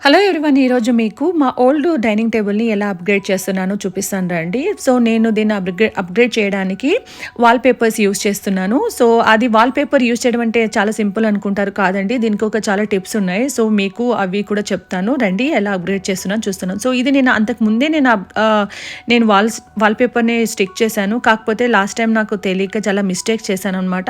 Hello everyone, ఈరోజు మీకు మా ఓల్డ్ డైనింగ్ టేబుల్ని ఎలా అప్గ్రేడ్ చేస్తున్నానో చూపిస్తాను రండి. సో నేను దీన్ని అప్గ్రేడ్ చేయడానికి వాల్ పేపర్స్ యూస్ చేస్తున్నాను. సో అది వాల్ పేపర్ యూస్ చేయడం అంటే చాలా సింపుల్ అనుకుంటారు, కాదండి. దీనికి ఒక చాలా టిప్స్ ఉన్నాయి. సో మీకు అవి కూడా చెప్తాను రండి, ఎలా అప్గ్రేడ్ చేస్తున్నాను చూస్తున్నాను. సో ఇది నేను అంతకు ముందే నేను వాల్ పేపర్ని స్టిక్ చేశాను. కాకపోతే లాస్ట్ టైం నాకు తెలియక చాలా మిస్టేక్స్ చేశాను అనమాట.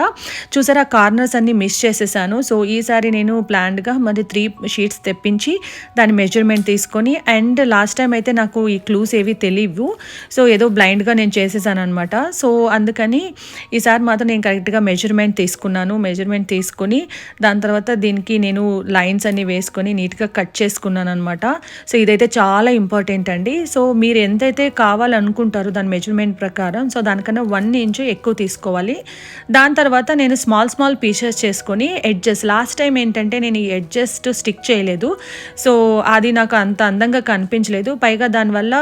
చూసారా, కార్నర్స్ అన్ని మిస్ చేసేసాను. సో ఈసారి నేను ప్లాన్డ్గా మరి 3 షీట్స్ తెప్పించి దాని మెజర్మెంట్ తీసుకొని, అండ్ లాస్ట్ టైం అయితే నాకు ఈ క్లూస్ ఏవి తెలియవు. సో ఏదో బ్లైండ్గా నేను చేసేసాను అనమాట. సో అందుకని ఈసారి మాత్రం నేను కరెక్ట్గా మెజర్మెంట్ తీసుకొని దాని తర్వాత దీనికి నేను లైన్స్ అన్ని వేసుకొని నీట్గా కట్ చేసుకున్నాను అనమాట. సో ఇదైతే చాలా ఇంపార్టెంట్ అండి. సో మీరు ఎంతైతే కావాలనుకుంటారో దాని మెజర్మెంట్ ప్రకారం, సో దానికన్నా 1 ఇంచ్ ఎక్కువ తీసుకోవాలి. దాని తర్వాత నేను స్మాల్ పీసెస్ చేసుకొని ఎడ్జెస్, లాస్ట్ టైం ఏంటంటే నేను ఈ ఎడ్జెస్ స్టిక్ చేయలేదు. సో అది నాకు అంత అందంగా కనిపించలేదు. పైగా దానివల్ల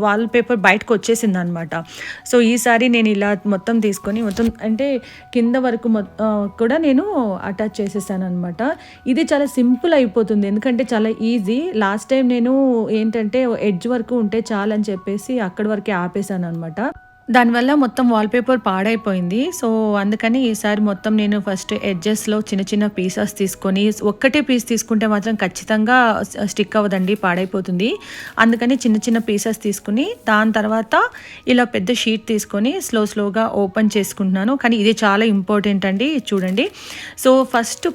వాల్ పేపర్ బయటకు వచ్చేసింది అనమాట. సో ఈసారి నేను ఇలా మొత్తం తీసుకొని అంటే కింద వరకు కూడా నేను అటాచ్ చేసేసాను అనమాట. ఇది చాలా సింపుల్ అయిపోతుంది, ఎందుకంటే చాలా ఈజీ. లాస్ట్ టైం నేను ఏంటంటే ఎడ్జ్ వరకు ఉంటే చాలని చెప్పేసి అక్కడి వరకే ఆపేసాను అనమాట. దానివల్ల మొత్తం వాల్పేపర్ పాడైపోయింది. సో అందుకని ఈసారి మొత్తం నేను ఫస్ట్ ఎడ్జెస్లో చిన్న పీసెస్ తీసుకొని, ఒక్కటే పీస్ తీసుకుంటే మాత్రం ఖచ్చితంగా స్టిక్ అవ్వదండి, పాడైపోతుంది. అందుకని చిన్న పీసెస్ తీసుకుని దాని తర్వాత ఇలా పెద్ద షీట్ తీసుకొని స్లోగా ఓపెన్ చేసుకుంటున్నాను. కానీ ఇది చాలా ఇంపార్టెంట్ అండి, చూడండి. సో ఫస్ట్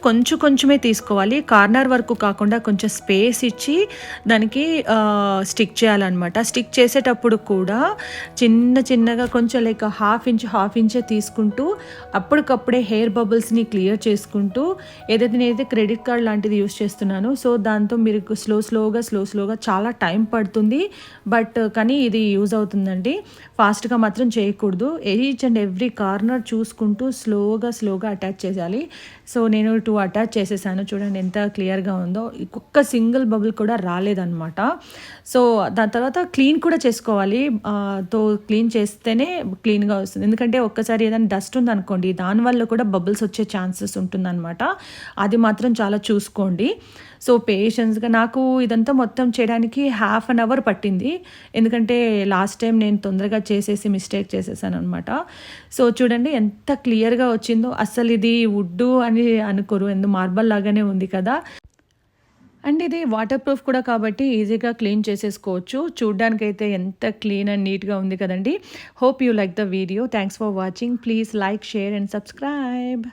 కొంచెమే తీసుకోవాలి, కార్నర్ వరకు కాకుండా కొంచెం స్పేస్ ఇచ్చి దానికి స్టిక్ చేయాలన్నమాట. స్టిక్ చేసేటప్పుడు కూడా చిన్నగా కొంచెం లైక్ హాఫ్ ఇంచే తీసుకుంటూ అప్పటికప్పుడే హెయిర్ బబుల్స్ని క్లియర్ చేసుకుంటూ, ఏదైతే నేనైతే క్రెడిట్ కార్డ్ లాంటిది యూస్ చేస్తున్నాను. సో దాంతో మీరు స్లోగా చాలా టైం పడుతుంది, బట్ కానీ ఇది యూజ్ అవుతుందండి. ఫాస్ట్గా మాత్రం చేయకూడదు. ఈచ్ అండ్ ఎవ్రీ కార్నర్ చూసుకుంటూ స్లోగా అటాచ్ చేయాలి. సో నేను 2 అటాచ్ చేసేసాను, చూడండి ఎంత క్లియర్గా ఉందో. ఒక్క సింగిల్ బబుల్ కూడా రాలేదన్నమాట. సో దాని తర్వాత క్లీన్ కూడా చేసుకోవాలి. క్లీన్ చేస్తేనే క్లీన్గా వస్తుంది. ఎందుకంటే ఒక్కసారి ఏదైనా డస్ట్ ఉందనుకోండి, దానివల్ల కూడా బబుల్స్ వచ్చే ఛాన్సెస్ ఉంటుందన్నమాట. అది మాత్రం చాలా చూసుకోండి. సో పేషెన్స్గా నాకు ఇదంతా మొత్తం చేయడానికి 1/2 అవర్ పట్టింది, ఎందుకంటే లాస్ట్ టైం నేను తొందరగా మిస్టేక్ చేసేసాను అనమాట. సో చూడండి ఎంత క్లియర్గా వచ్చిందో. అసలు ఇది వుడ్ అని అనుకోరు, మార్బల్ లాగానే ఉంది కదా. అండ్ ఇది వాటర్ ప్రూఫ్ కూడా కాబట్టి ఈజీగా క్లీన్ చేసేసుకోవచ్చు. చూడ్డానికైతే ఎంత క్లీన్ అండ్ నీట్గా ఉంది కదండి. Hope you like the video. Thanks for watching. Please like, share and subscribe.